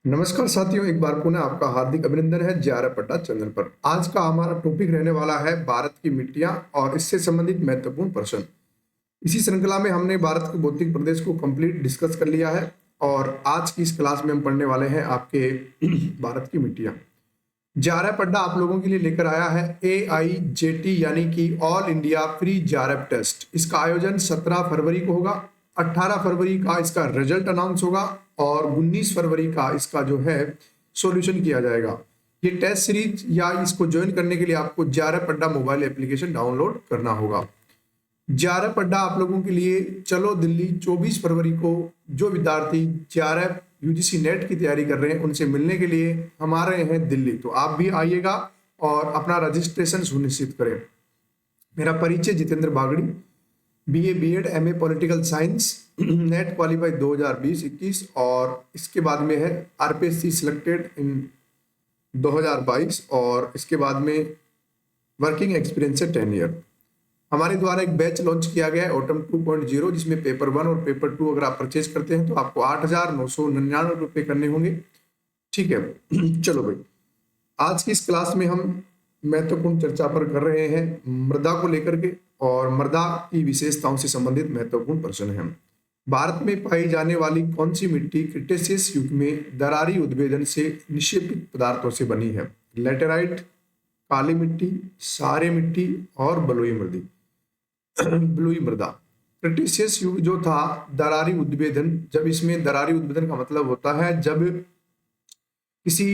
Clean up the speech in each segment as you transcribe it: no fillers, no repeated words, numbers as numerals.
नमस्कार साथियों, एक बार पुनः आपका हार्दिक अभिनंदन है जेआरएफ अड्डा चैनल पर। आज का हमारा टॉपिक रहने वाला है भारत की मिट्टियां और इससे संबंधित महत्वपूर्ण प्रश्न। इसी श्रृंखला में हमने भारत के भौतिक प्रदेश को कंप्लीट डिस्कस कर लिया है और आज की इस क्लास में हम पढ़ने वाले हैं आपके भारत की मिट्टियां। जेआरएफ अड्डा आप लोगों के लिए लेकर आया है AIJT यानी कि all India pre JRF test. इसका आयोजन 17 फरवरी को होगा। 18 फरवरी का इसका रिजल्ट अनाउंस होगा और 19 फरवरी का इसका जो है सॉल्यूशन किया जाएगा। ये टेस्ट सीरीज या इसको ज्वाइन करने के लिए आपको जेआरएफ अड्डा मोबाइल एप्लीकेशन डाउनलोड करना होगा। जेआरएफ अड्डा आप लोगों के लिए चलो दिल्ली 24 फरवरी को जो विद्यार्थी जेआरएफ यूजीसी नेट की तैयारी कर रहे हैं उनसे मिलने के लिए हम आ रहे हैं दिल्ली, तो आप भी आइएगा और अपना रजिस्ट्रेशन सुनिश्चित करें। मेरा परिचय Jitendra Bagri, BA BEd MA political science, NET qualify 2020-21 और इसके बाद में है RPSC सिलेक्टेड इन 2022 और इसके बाद में वर्किंग एक्सपीरियंस है 10 ईयर। हमारे द्वारा एक बैच लॉन्च किया गया है ऑटम 2.0 जिसमें पेपर 1 और पेपर 2 अगर आप परचेज करते हैं तो आपको 8,999 रुपये करने होंगे। ठीक है चलो भाई, आज की इस क्लास में हम महत्वपूर्ण चर्चा पर कर रहे हैं मृदा को लेकर के और मृदा की विशेषताओं से संबंधित महत्वपूर्ण प्रश्न है। भारत में पाई जाने वाली कौन सी मिट्टी क्रिटेशियस युग में दरारी उद्भेदन से निक्षेपित पदार्थों से बनी है? लेटेराइट, काली मिट्टी, क्षारीय मिट्टी और बलुई मृदा। बलुई मृदा। क्रिटेशियस युग जो था दरारी उद्भेदन, जब इसमें दरारी उद्भेदन का मतलब होता है जब किसी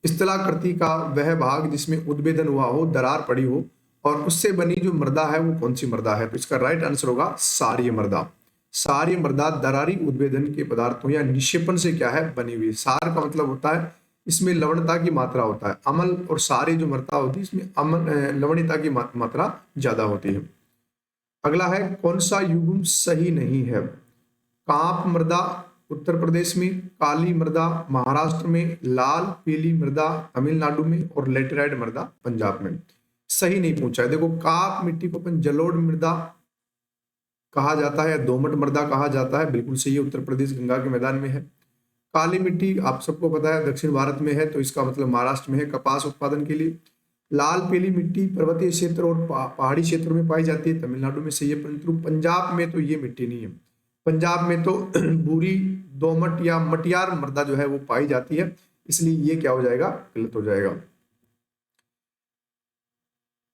स्थलाकृति का वह भाग जिसमें उद्भेदन हुआ हो, दरार पड़ी हो और उससे बनी जो मृदा है वो कौन सी मृदा है? तो इसका राइट आंसर होगा क्षारीय मृदा। क्षारीय मृदा दरारी उद्भेदन के पदार्थों या निक्षेपण से क्या है बनी हुई। क्षार का मतलब होता है इसमें लवणता की मात्रा होता है, अम्ल और क्षारीय जो मृदा होती है इसमें लवणता की मात्रा ज्यादा होती है। अगला है कौन सा युग्म सही नहीं है? कांप मृदा उत्तर प्रदेश में, काली मृदा महाराष्ट्र में, लाल पीली मृदा तमिलनाडु में और लेटेराइट मृदा पंजाब में। सही नहीं पूछा है। देखो, काप मिट्टी को अपन जलोढ़ मृदा कहा जाता है या दोमट मृदा कहा जाता है, बिल्कुल सही है, उत्तर प्रदेश गंगा के मैदान में है। काली मिट्टी आप सबको पता है दक्षिण भारत में है, तो इसका मतलब महाराष्ट्र में है कपास उत्पादन के लिए। लाल पीली मिट्टी पर्वतीय क्षेत्र और पहाड़ी क्षेत्रों में पाई जाती है, तमिलनाडु में सही है, परंतु पंजाब में तो ये मिट्टी नहीं है। पंजाब में तो भूरी दोमट या मटियार मृदा जो है वो पाई जाती है, इसलिए ये क्या हो जाएगा, गलत हो जाएगा।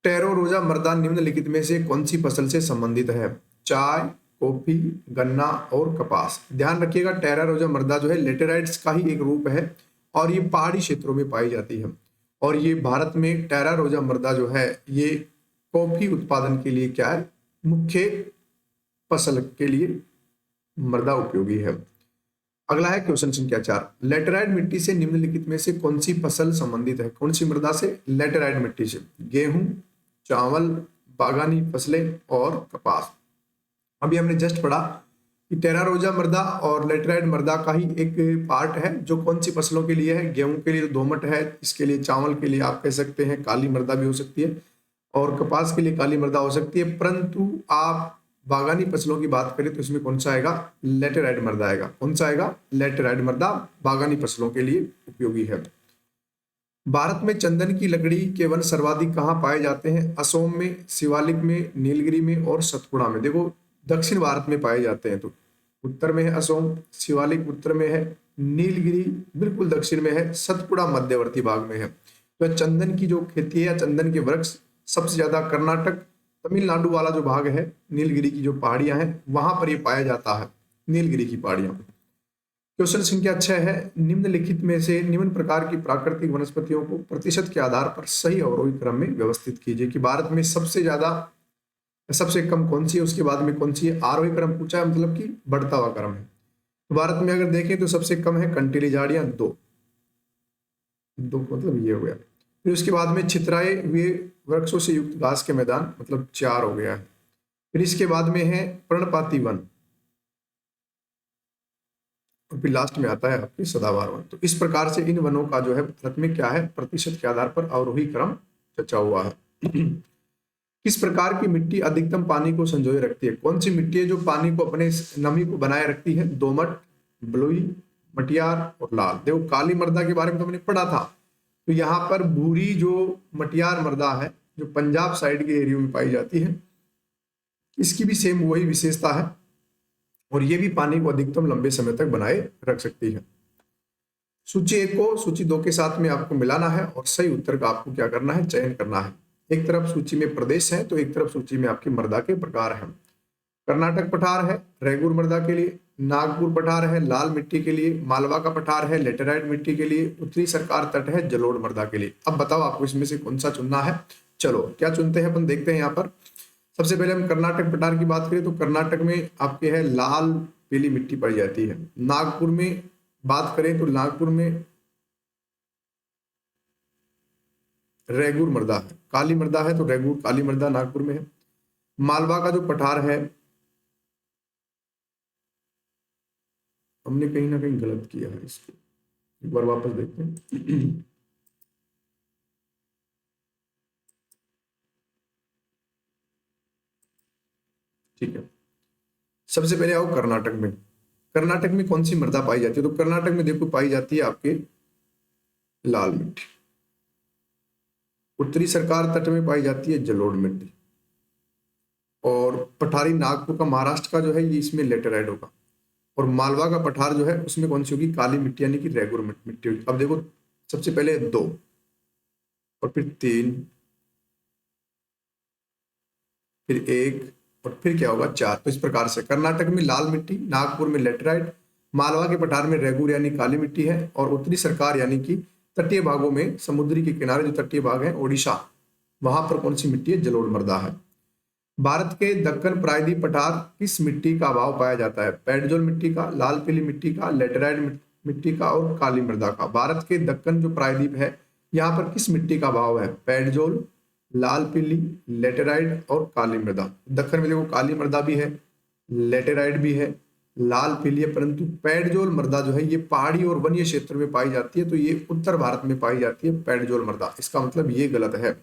टेरो रोजा मृदा निम्नलिखित में से कौन सी फसल से संबंधित है? चाय, कॉफी, गन्ना और कपास। ध्यान रखिएगा, टेरा रोजा मृदा जो है लेटेराइट्स का ही एक रूप है और ये पहाड़ी क्षेत्रों में पाई जाती है और ये भारत में टेरा रोजा मृदा जो है ये कॉफी उत्पादन के लिए क्या है, मुख्य फसल के लिए मृदा उपयोगी है। अगला है क्वेश्चन संख्या 4, लेटेराइट मिट्टी से निम्नलिखित में से कौन सी फसल संबंधित है? कौन सी मृदा से? लेटेराइट मिट्टी से गेहूं, चावल, बागानी फसलें और कपास। अभी हमने जस्ट पढ़ा कि टेरा रोजा मृदा और लेटेराइट मृदा का ही एक पार्ट है जो कौन सी फसलों के लिए है। गेहूं के लिए दोमट है, इसके लिए चावल के लिए आप कह सकते हैं काली मृदा भी हो सकती है और कपास के लिए काली मृदा हो सकती है, परंतु आप बागानी फसलों की बात करें तो इसमें कौन सा आएगा? लेटेराइट मृदा आएगा। कौन सा आएगा? लेटेराइट मृदा बागानी फसलों के लिए उपयोगी है। भारत में चंदन की लकड़ी के वन सर्वाधिक कहाँ पाए जाते हैं? असम में, शिवालिक में, नीलगिरी में और सतपुड़ा में। देखो, दक्षिण भारत में पाए जाते हैं, तो उत्तर में है असम, शिवालिक उत्तर में है, नीलगिरी बिल्कुल दक्षिण में है, सतपुड़ा मध्यवर्ती भाग में है। तो चंदन की जो खेती है या चंदन के वृक्ष सबसे ज्यादा कर्नाटक तमिलनाडु वाला जो भाग है, नीलगिरी की जो पहाड़ियां हैं वहां पर ये पाया जाता है, नीलगिरी की पहाड़ियां। क्वेश्चन संख्या 6 है, निम्नलिखित में से निम्न प्रकार की प्राकृतिक वनस्पतियों को प्रतिशत के आधार पर सही अवरोही क्रम में व्यवस्थित कीजिए कि भारत में सबसे ज्यादा सबसे कम कौन सी है, उसके बाद में कौन सी है। आरोही क्रम पूछा है, मतलब कि बढ़ता हुआ क्रम है। तो भारत में अगर देखें तो सबसे कम है कंटीली झाड़ियां, दो मतलब ये हो गया। फिर उसके बाद में छितराए हुए वृक्षों से युक्त घास के मैदान, मतलब 4 हो गया है। फिर इसके बाद में है पर्णपाती वन और फिर लास्ट में आता है आपकी सदाबहार वन। तो इस प्रकार से इन वनों का जो है भारत में क्या है, प्रतिशत के आधार पर अवरोही क्रम रचा हुआ है। किस प्रकार की मिट्टी अधिकतम पानी को संजोए रखती है? कौन सी मिट्टी है जो पानी को अपने नमी को बनाए रखती है? दोमट, बलुई, मटियार और लाल। देखो काली मृदा के बारे में तो हमने पढ़ा था, तो यहाँ पर भूरी जो मटियार मृदा है जो पंजाब साइड के एरिया में पाई जाती है, इसकी भी सेम वही विशेषता है और ये भी पानी को अधिकतम लंबे समय तक बनाए रख सकती है। सूची 1 को सूची 2 के साथ में आपको मिलाना है और सही उत्तर का आपको क्या करना है, चयन करना है। एक तरफ सूची में प्रदेश है तो एक तरफ सूची में आपकी मृदा के प्रकार हैं। कर्नाटक पठार है रेगुर मृदा के लिए, नागपुर पठार है लाल मिट्टी के लिए, मालवा का पठार है लेटेराइट मिट्टी के लिए, उत्तरी सरकार तट है जलोढ़ मृदा के लिए। अब बताओ आपको इसमें से कौन सा चुनना है। चलो क्या चुनते हैं अपन देखते हैं। यहाँ पर सबसे पहले हम कर्नाटक पठार की बात करें तो कर्नाटक में आपके है लाल पीली मिट्टी पाई जाती है। नागपुर में बात करें तो नागपुर में रेगुर मृदा है, काली मृदा है तो रेगुर काली मृदा नागपुर में है। मालवा का जो पठार है हमने कहीं ना कहीं गलत किया है, इसको एक बार वापस देखते हैं। ठीक है, सबसे पहले आओ कर्नाटक में। कर्नाटक में कौन सी मृदा पाई जाती है, तो कर्नाटक में देखो पाई जाती है आपके लाल मिट्टी। उत्तरी सरकार तट में पाई जाती है जलोढ़ मिट्टी और पठारी नागपुर का महाराष्ट्र का जो है ये इसमें लेटेराइट होगा और मालवा का पठार जो है उसमें कौन सी होगी, काली मिट्टी यानी कि रेगुर मिट्टी होगी। अब देखो सबसे पहले 2 और फिर 3 फिर 1 और फिर क्या होगा 4। तो इस प्रकार से कर्नाटक में लाल मिट्टी, नागपुर में लेटेराइट, मालवा के पठार में रेगुर यानी काली मिट्टी है और उत्तरी सरकार यानी कि तटीय भागों में समुद्री के किनारे जो तटीय भाग है ओडिशा वहां पर कौन सी मिट्टी है, जलोढ़ मृदा है। भारत के दक्कन प्रायद्वीप पठार किस मिट्टी का अभाव पाया जाता है, पेडजोल मिट्टी का, लाल पीली मिट्टी का, लेटेराइट मिट्टी का और काली मृदा का। भारत के दक्कन जो प्रायद्वीप है यहाँ पर किस मिट्टी का अभाव है, पेडजोल, लाल पीली, लेटेराइट और काली मृदा। दक्कन में देखो काली मृदा भी है, लेटेराइट भी है, लाल पीली है, परंतु पेडजोल मृदा जो है ये पहाड़ी और वन्य क्षेत्र में पाई जाती है, तो ये उत्तर भारत में पाई जाती है पेडजोल मृदा। इसका मतलब ये गलत है।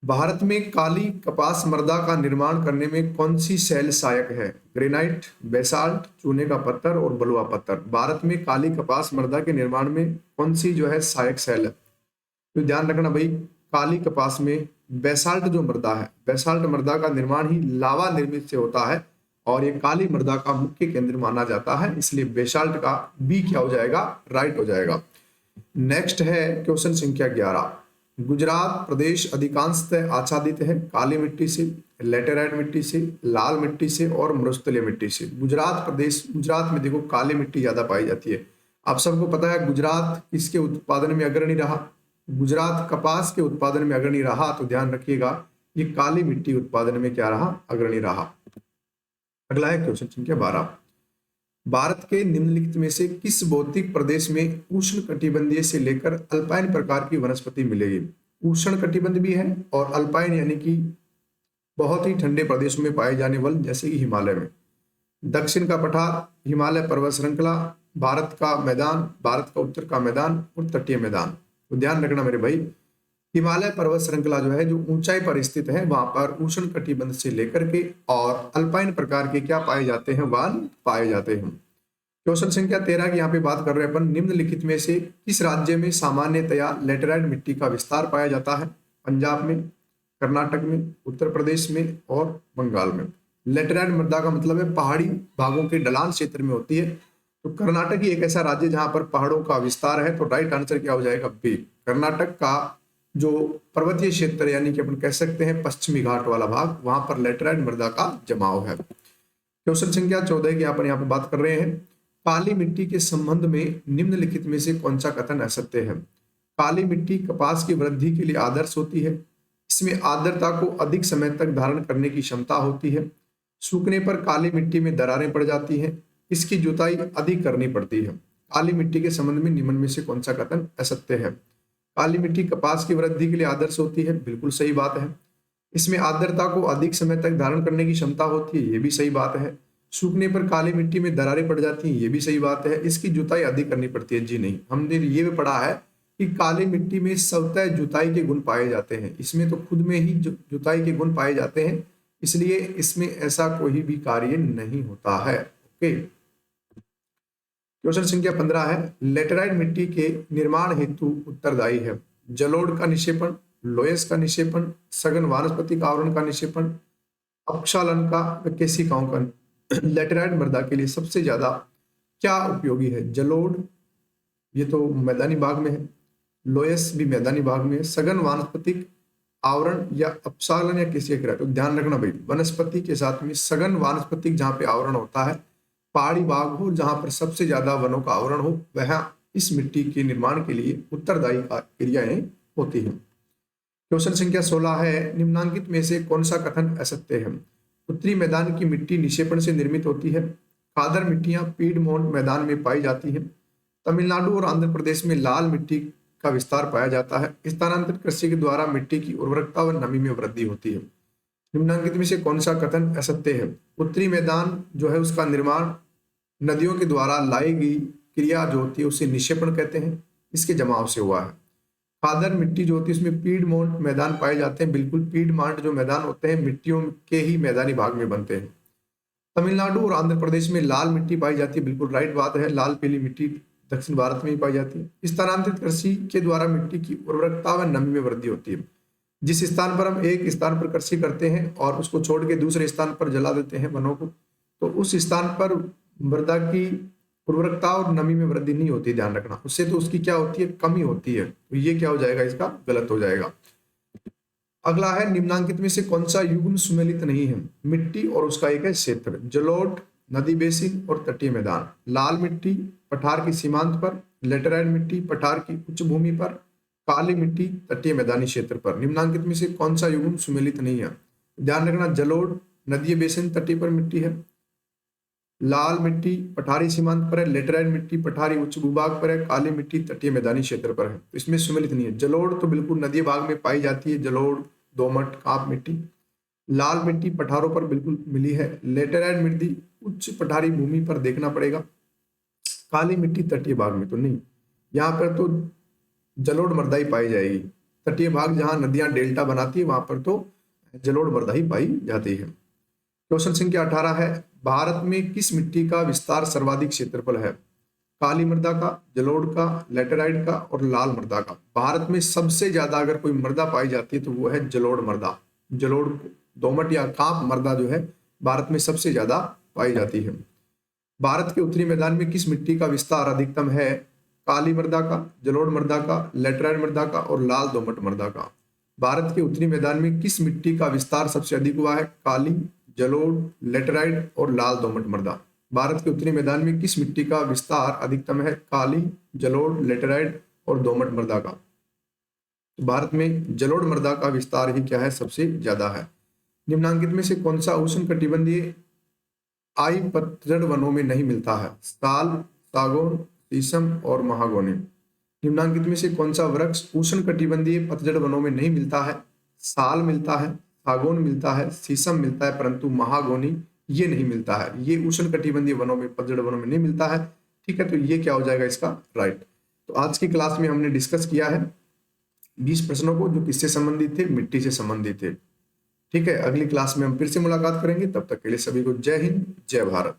भारत में काली कपास मृदा का निर्माण करने में कौन सी शैल सहायक है, ग्रेनाइट, बेसाल्ट, चूने का पत्थर और बलुआ पत्थर। भारत में काली कपास मृदा के निर्माण में कौन सी जो है सहायक शैल है, तो ध्यान रखना भाई काली कपास में बेसाल्ट जो मृदा है, बेसाल्ट मृदा का निर्माण ही लावा निर्मित से होता है और ये काली मृदा का मुख्य केंद्र माना जाता है, इसलिए बेसाल्ट का बी क्या हो जाएगा, राइट हो जाएगा। नेक्स्ट है क्वेश्चन संख्या 11। गुजरात प्रदेश अधिकांशतः आच्छादित है काली मिट्टी से, लेटेराइट मिट्टी से, लाल मिट्टी से और मरुस्थलीय मिट्टी से। गुजरात प्रदेश, गुजरात में देखो काली मिट्टी ज्यादा पाई जाती है। आप सबको पता है गुजरात किसके उत्पादन में अग्रणी रहा, गुजरात कपास के उत्पादन में अग्रणी रहा, तो ध्यान रखिएगा ये काली मिट्टी उत्पादन में क्या रहा, अग्रणी रहा। अगला है क्वेश्चन संख्या 12। भारत के निम्नलिखित में से किस भौतिक प्रदेश में उष्ण कटिबंधीय से लेकर अल्पाइन प्रकार की वनस्पति मिलेगी। उष्ण कटिबंध भी है और अल्पाइन यानी कि बहुत ही ठंडे प्रदेशों में पाए जाने वाले जैसे कि हिमालय में। दक्षिण का पठार, हिमालय पर्वत श्रृंखला, भारत का मैदान, भारत का उत्तर का मैदान और तटीय मैदान। तो ध्यान रखना मेरे भाई हिमालय पर्वत श्रृंखला जो है जो ऊंचाई पर स्थित है वहां पर उष्ण कटिबंध से लेकर के और अल्पाइन प्रकार के क्या पाए जाते हैं, वन पाए जाते हैं। क्वेश्चन संख्या 13 की यहाँ पे बात कर रहे हैं अपन, निम्नलिखित में से किस राज्य में सामान्यतया लेटेराइट मिट्टी का विस्तार पाया जाता है, पंजाब में, कर्नाटक में, उत्तर प्रदेश में और बंगाल में। लेटेराइट मृदा का मतलब है पहाड़ी भागों के ढलान क्षेत्र में होती है, तो कर्नाटक ही एक ऐसा राज्य जहां पर पहाड़ों का विस्तार है, तो राइट आंसर क्या हो जाएगा, बी। कर्नाटक का जो पर्वतीय क्षेत्र यानी कि अपन कह सकते हैं पश्चिमी घाट वाला भाग, वहां पर लेटेराइट मृदा का जमाव है। क्वेश्चन संख्या 14 की यहाँ पर बात कर रहे हैं, काली मिट्टी के संबंध में निम्नलिखित में से कौन सा कथन असत्य है। काली मिट्टी कपास की वृद्धि के लिए आदर्श होती है, इसमें आर्द्रता को अधिक समय तक धारण करने की क्षमता होती है, सूखने पर काली मिट्टी में दरारें पड़ जाती हैं, इसकी जुताई अधिक करनी पड़ती है। काली मिट्टी के संबंध में निम्न में से कौन सा कथन असत्य है। काली मिट्टी कपास की वृद्धि के लिए आदर्श होती है, बिल्कुल सही बात है। इसमें आर्द्रता को अधिक समय तक धारण करने की क्षमता होती है, ये भी सही बात है। सूखने पर काली मिट्टी में दरारें पड़ जाती हैं, ये भी सही बात है। इसकी जुताई अधिक करनी पड़ती है, जी नहीं। हमने ये भी पढ़ा है कि काली मिट्टी में स्वतः जुताई के गुण पाए जाते हैं, इसमें तो खुद में ही जुताई के गुण पाए जाते हैं, इसलिए इसमें ऐसा कोई भी कार्य नहीं होता है। ओके, क्वेश्चन संख्या 15 है, लेटेराइट मिट्टी के निर्माण हेतु उत्तरदायी है जलोढ़ का निक्षेपण, लोयस का निक्षेपण, सघन वानस्पतिक आवरण का निक्षेपण, अपक्षालन का, केशिकाओं का। लेटेराइट मृदा के लिए सबसे ज्यादा क्या उपयोगी है? जलोढ़, ये तो मैदानी भाग में है, लोयस भी मैदानी भाग में है, सघन वानस्पतिक आवरण या अपक्षालन या केशिका। तो ध्यान रखना भाई, वनस्पति के साथ में सघन वानस्पतिक जहाँ पे आवरण होता है, पहाड़ी भाग हो जहां पर सबसे ज्यादा वनों का आवरण हो, वह इस मिट्टी के निर्माण के लिए उत्तरदायी क्रियाएं होती हैं। क्वेश्चन संख्या 16 है, निम्नांकित में से कौन सा कथन असत्य है? उत्तरी मैदान की मिट्टी निक्षेपण से निर्मित होती है, खादर मिट्टियां पीडमोंट मैदान में पाई जाती हैं, तमिलनाडु और आंध्र प्रदेश में लाल मिट्टी का विस्तार पाया जाता है, स्थानांतरित कृषि के द्वारा मिट्टी की उर्वरकता व नमी में वृद्धि होती है। निम्नांकित में से कौन सा कथन असत्य है? उत्तरी मैदान जो है उसका निर्माण नदियों के द्वारा लाई गई क्रिया जो होती है उसे निक्षेपण कहते हैं, इसके जमाव से हुआ है। खादर मिट्टी जो होती है उसमें पीडमोंट मैदान पाए जाते हैं, बिल्कुल पीडमांट जो मैदान होते हैं मिट्टियों के ही मैदानी भाग में बनते हैं। तमिलनाडु और आंध्र प्रदेश में लाल मिट्टी पाई जाती है, बिल्कुल राइट बात है, लाल पीली मिट्टी दक्षिण भारत में ही पाई जाती है। स्थानांतरित कृषि के द्वारा मिट्टी की उर्वरकता व नमी में वृद्धि होती है। जिस स्थान पर हम एक स्थान पर कृषि करते हैं और उसको छोड़ के दूसरे स्थान पर जला देते हैं वनों को, तो उस स्थान पर मृदा की उर्वरकता और नमी में वृद्धि नहीं होती, ध्यान रखना। उससे तो उसकी क्या होती है, कमी होती है। तो ये क्या हो जाएगा, इसका गलत हो जाएगा। अगला है, निम्नांकित में से कौन सा युग्म सुमेलित नहीं है? मिट्टी और उसका एक है क्षेत्र, जलोढ़, नदी बेसिन और तटीय मैदान। लाल मिट्टी पठार की सीमांत पर, लेटेराइट मिट्टी पठार की उच्च भूमि पर, काली मिट्टी तटीय मैदानी क्षेत्र पर। निम्नांकित में से कौन सा युग्म सुमेलित नहीं है? ध्यान रखना, जलोढ़ नदी बेसिन तटीय पर मिट्टी है, लाल मिट्टी पठारी सीमांत पर है, लेटेराइट मिट्टी पठारी उच्च भूभाग पर है, काली मिट्टी तटीय मैदानी क्षेत्र पर है। तो इसमें सुमेलित नहीं है। जलोढ़ तो बिल्कुल नदी भाग में पाई जाती है, जलोढ़, दोमट, काप मिट्टी। लाल मिट्टी पठारों पर बिल्कुल मिली है, लेटेराइट मिट्टी उच्च पठारी भूमि पर देखना पड़ेगा, काली मिट्टी तटीय भाग में तो नहीं। यहाँ पर तो जलोढ़ मृदा ही पाई जाएगी। तटीय भाग जहाँ नदियां डेल्टा बनाती है वहां पर तो जलोढ़ मृदा ही पाई जाती है। क्वेश्चन संख्या 18 है, भारत में किस मिट्टी का विस्तार सर्वाधिक क्षेत्रफल है? काली मृदा का, जलोढ़ का, लेटेराइट का और लाल मृदा का। भारत में सबसे ज्यादा अगर कोई मृदा पाई जाती है तो वो है जलोढ़ मृदा। जलोढ़, दोमट या कांप मृदा जो है भारत में सबसे ज्यादा पाई जाती है। भारत के उत्तरी मैदान में किस मिट्टी का विस्तार अधिकतम है? काली मृदा का, जलोढ़ मृदा का, लेटेराइट मृदा का और लाल दोमट मृदा का। भारत के उत्तरी मैदान में किस मिट्टी का विस्तार सबसे अधिक हुआ है? काली, जलोढ़, लेटेराइट और लाल दोमट मृदा। भारत के उत्तरी मैदान में किस मिट्टी का विस्तार अधिकतम है? काली, जलोढ़, लेटेराइट और दोमट मृदा का। तो भारत में जलोढ़ मृदा का विस्तार ही क्या है, सबसे ज्यादा है। निम्नांकित में से कौन सा उष्ण कटिबंधीय आई पतझड़ वनों में नहीं मिलता है? साल, सागौन, शीशम और महागौनी। निम्नांकित में से कौन सा वृक्ष उष्ण कटिबंधीय पतझड़ वनों में नहीं मिलता है? साल मिलता है, सागौन मिलता है, शीशम मिलता है, परंतु महागौनी ये नहीं मिलता है। ये उष्ण कटिबंधीय वनों में, पतझड़ वनों में नहीं मिलता है। ठीक है, तो ये क्या हो जाएगा इसका राइट। तो आज की क्लास में हमने डिस्कस किया है 20 प्रश्नों को जो किससे संबंधित थे, मिट्टी से संबंधित थे। ठीक है, अगली क्लास में हम फिर से मुलाकात करेंगे। तब तक के लिए सभी को जय हिंद, जय भारत।